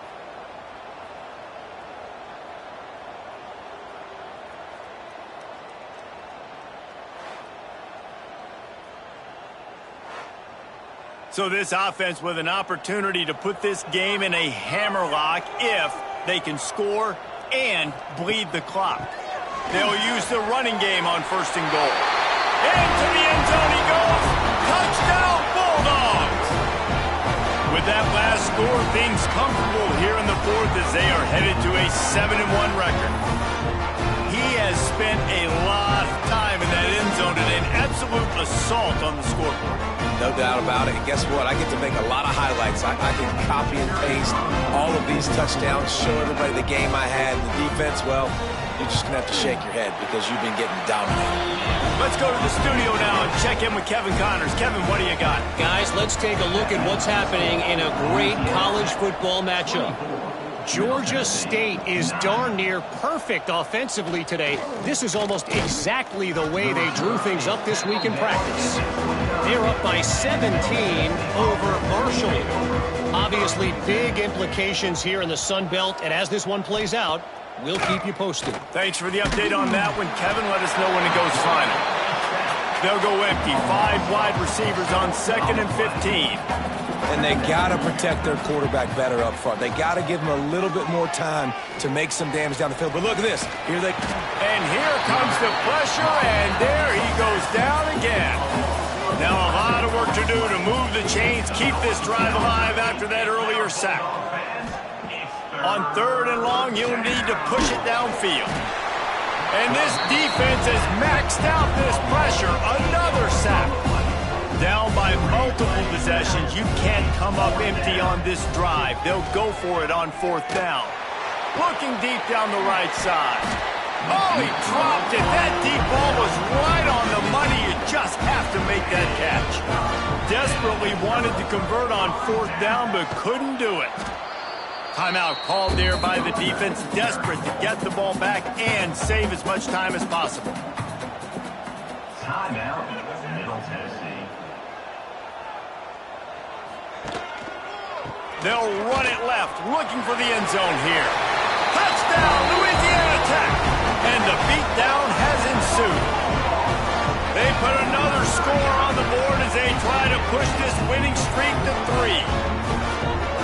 So this offense with an opportunity to put this game in a hammerlock if they can score and bleed the clock. They'll use the running game on 1st and goal. Into the end zone he goes. Touchdown, Bulldogs! With that last score, things comfortable here in the 4th as they are headed to a 7-1 record. He has spent a lot of time in that end zone and an absolute assault on the scoreboard. No doubt about it. And guess what? I get to make a lot of highlights. I can copy and paste all of these touchdowns, show everybody the game I had. The defense, well, you're just going to have to shake your head because you've been getting dominated. Let's go to the studio now and check in with Kevin Connors. Kevin, what do you got? Guys, let's take a look at what's happening in a great college football matchup. Georgia State is darn near perfect offensively today. This is almost exactly the way they drew things up this week in practice. They're up by 17 over Marshall. Obviously, big implications here in the Sun Belt, and as this one plays out, we'll keep you posted. Thanks for the update on that one, Kevin. Let us know when it goes final. They'll go empty. 5 wide receivers on 2nd and 15. And they got to protect their quarterback better up front. They got to give him a little bit more time to make some damage down the field. But look at this. Here they... And here comes the pressure, and there he goes down again. Now a lot of work to do to move the chains, keep this drive alive after that earlier sack. On 3rd and long, you'll need to push it downfield. And this defense has maxed out this pressure. Another sack. Down by multiple possessions. You can't come up empty on this drive. They'll go for it on 4th down. Looking deep down the right side. Oh, he dropped it. That deep ball was right on the money. You just have to make that catch. Desperately wanted to convert on 4th down, but couldn't do it. Timeout called there by the defense, desperate to get the ball back and save as much time as possible. Timeout, Middle Tennessee. They'll run it left, looking for the end zone here. Touchdown, Louisiana Tech! And the beatdown has ensued. They put another score on the board as they try to push this winning streak to 3.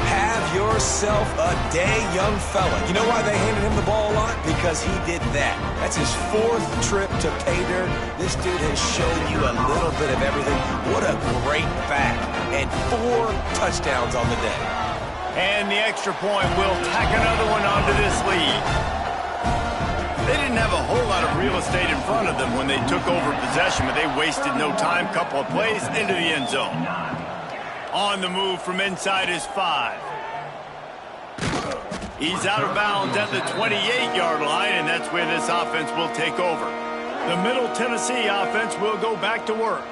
Have yourself a day, young fella. You know why they handed him the ball a lot? Because he did that. That's his 4th trip to pay dirt. This dude has shown you a little bit of everything. What a great back. and 4 touchdowns on the day. And the extra point will tack another one onto this lead. They didn't have a whole lot of real estate in front of them when they took over possession, but they wasted no time. Couple of plays into the end zone. On the move from inside his 5. He's out of bounds at the 28-yard line, and that's where this offense will take over. The Middle Tennessee offense will go back to work.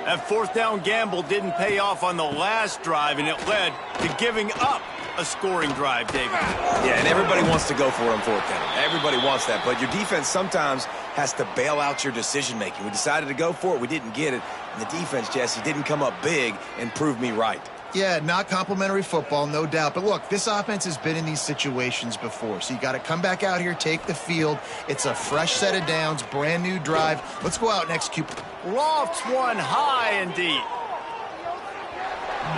That fourth down gamble didn't pay off on the last drive, and it led to giving up a scoring drive, David. Yeah, and everybody wants to go for it on fourth down. Everybody wants that, but your defense sometimes has to bail out your decision-making. We decided to go for it. We didn't get it. And the defense, Jesse, didn't come up big and prove me right. Yeah, not complimentary football, no doubt. But look, this offense has been in these situations before. So you got to come back out here, take the field. It's a fresh set of downs, brand new drive. Let's go out and execute. Lofts one high and deep.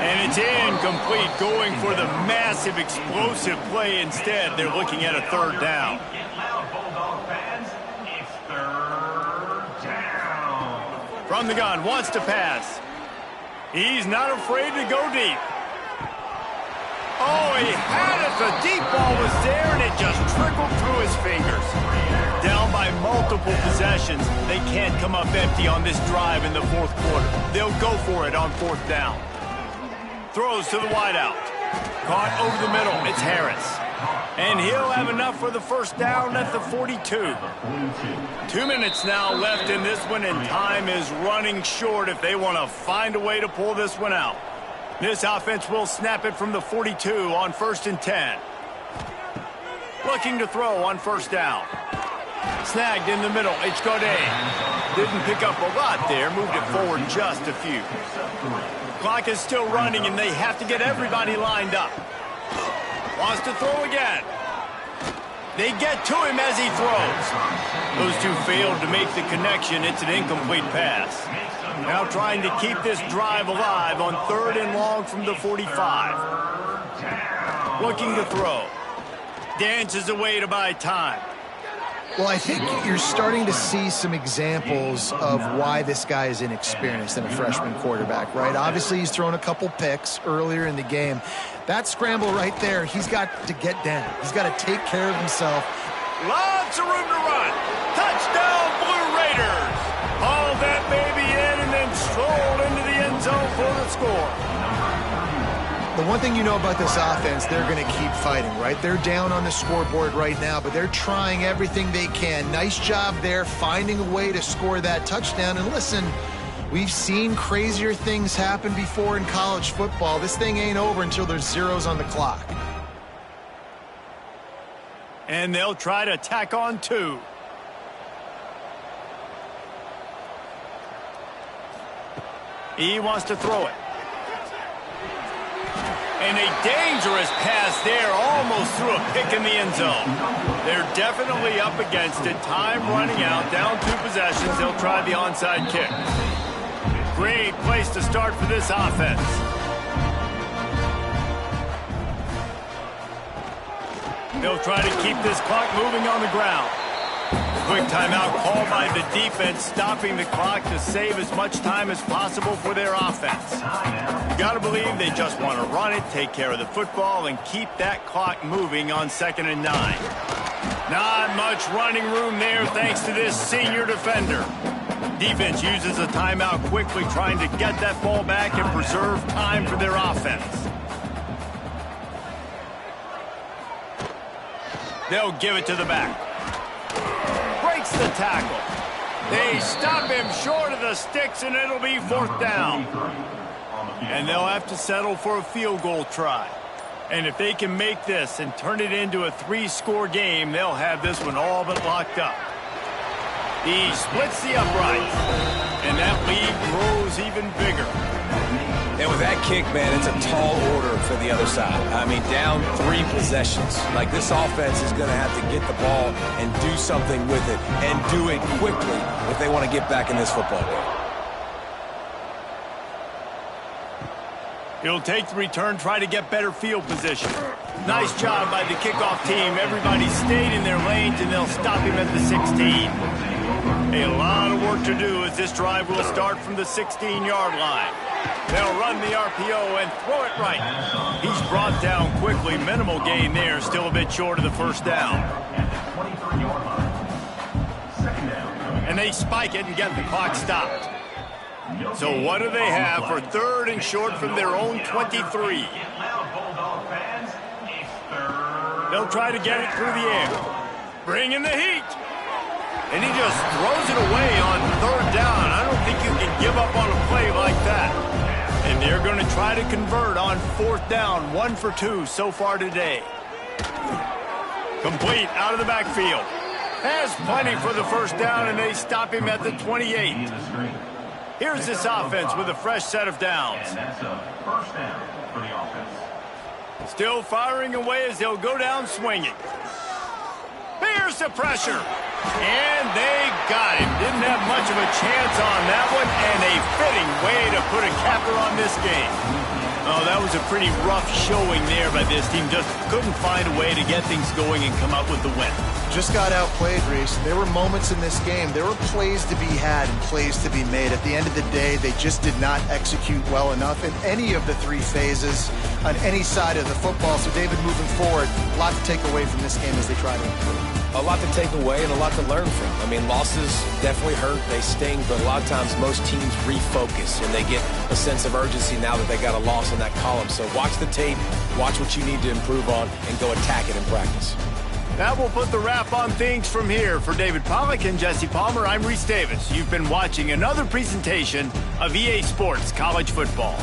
And it's incomplete, going for the massive, explosive play instead. They're looking at a third down. Get loud, Bulldog fans. It's third down. From the gun, wants to pass. He's not afraid to go deep. Oh, he had it. The deep ball was there, and it just trickled through his fingers. Down by multiple possessions. They can't come up empty on this drive in the fourth quarter. They'll go for it on fourth down. Throws to the wideout. Caught over the middle. It's Harris. And he'll have enough for the first down at the 42. 2 minutes now left in this one, and time is running short if they want to find a way to pull this one out. This offense will snap it from the 42 on 1st and 10. Looking to throw on first down. Snagged in the middle. It's Godet. Didn't pick up a lot there. Moved it forward just a few. Clock is still running, and they have to get everybody lined up. Wants to throw again. They get to him as he throws. Those two failed to make the connection. It's an incomplete pass. Now trying to keep this drive alive on 3rd and long from the 45. Looking to throw. Dances away to buy time. Well, I think you're starting to see some examples of why this guy is inexperienced in a freshman quarterback, right? Obviously, he's thrown a couple picks earlier in the game. That scramble right there, he's got to get down. He's got to take care of himself. Lots of room to run. Touchdown, Blue Raiders. Haul that baby in and then stroll into the end zone for the score. The one thing you know about this offense, they're going to keep fighting, right? They're down on the scoreboard right now, but they're trying everything they can. Nice job there, finding a way to score that touchdown. And listen, we've seen crazier things happen before in college football. This thing ain't over until there's zeros on the clock. And they'll try to tack on 2. He wants to throw it. And a dangerous pass there, almost threw a pick in the end zone. They're definitely up against it. Time running out, down 2 possessions. They'll try the onside kick. Great place to start for this offense. They'll try to keep this clock moving on the ground. Quick timeout called by the defense, stopping the clock to save as much time as possible for their offense. You got to believe they just want to run it, take care of the football, and keep that clock moving on 2nd and 9. Not much running room there thanks to this senior defender. Defense uses a timeout quickly, trying to get that ball back and preserve time for their offense. They'll give it to the back. Breaks the tackle. They stop him short of the sticks, and it'll be 4th down. And they'll have to settle for a field goal try. And if they can make this and turn it into a 3-score game, they'll have this one all but locked up. He splits the uprights, and that lead grows even bigger. And with that kick, man, it's a tall order for the other side. I mean, down 3 possessions. Like, this offense is going to have to get the ball and do something with it, and do it quickly if they want to get back in this football game. He'll take the return, try to get better field position. Nice job by the kickoff team. Everybody stayed in their lanes, and they'll stop him at the 16. A lot of work to do as this drive will start from the 16-yard line. They'll run the RPO and throw it right. He's brought down quickly. Minimal gain there. Still a bit short of the first down. And they spike it and get the clock stopped. So what do they have for 3rd and short from their own 23? They'll try to get it through the air. Bring in the heat. And he just throws it away on 3rd down. I don't think you can give up on a play like that. And they're going to try to convert on 4th down. 1 for 2 so far today. Complete out of the backfield. Has plenty for the first down, and they stop him at the 28. Here's this offense with a fresh set of downs. And that's a first down for the offense. Still firing away as they'll go down swinging. Here's the pressure. And they got him. Didn't have much of a chance on that one, and a fitting way to put a capper on this game. Oh, that was a pretty rough showing there by this team. Just couldn't find a way to get things going and come out with the win. Just got outplayed, Reese. There were moments in this game. There were plays to be had and plays to be made. At the end of the day, they just did not execute well enough in any of the 3 phases on any side of the football. So, David, moving forward, a lot to take away from this game as they try to improve. A lot to take away and a lot to learn from. I mean, losses definitely hurt. They sting, but a lot of times most teams refocus and they get a sense of urgency now that they got a loss in that column. So watch the tape, watch what you need to improve on, and go attack it in practice. That will put the wrap on things from here. For David Pollack and Jesse Palmer, I'm Reese Davis. You've been watching another presentation of EA Sports College Football.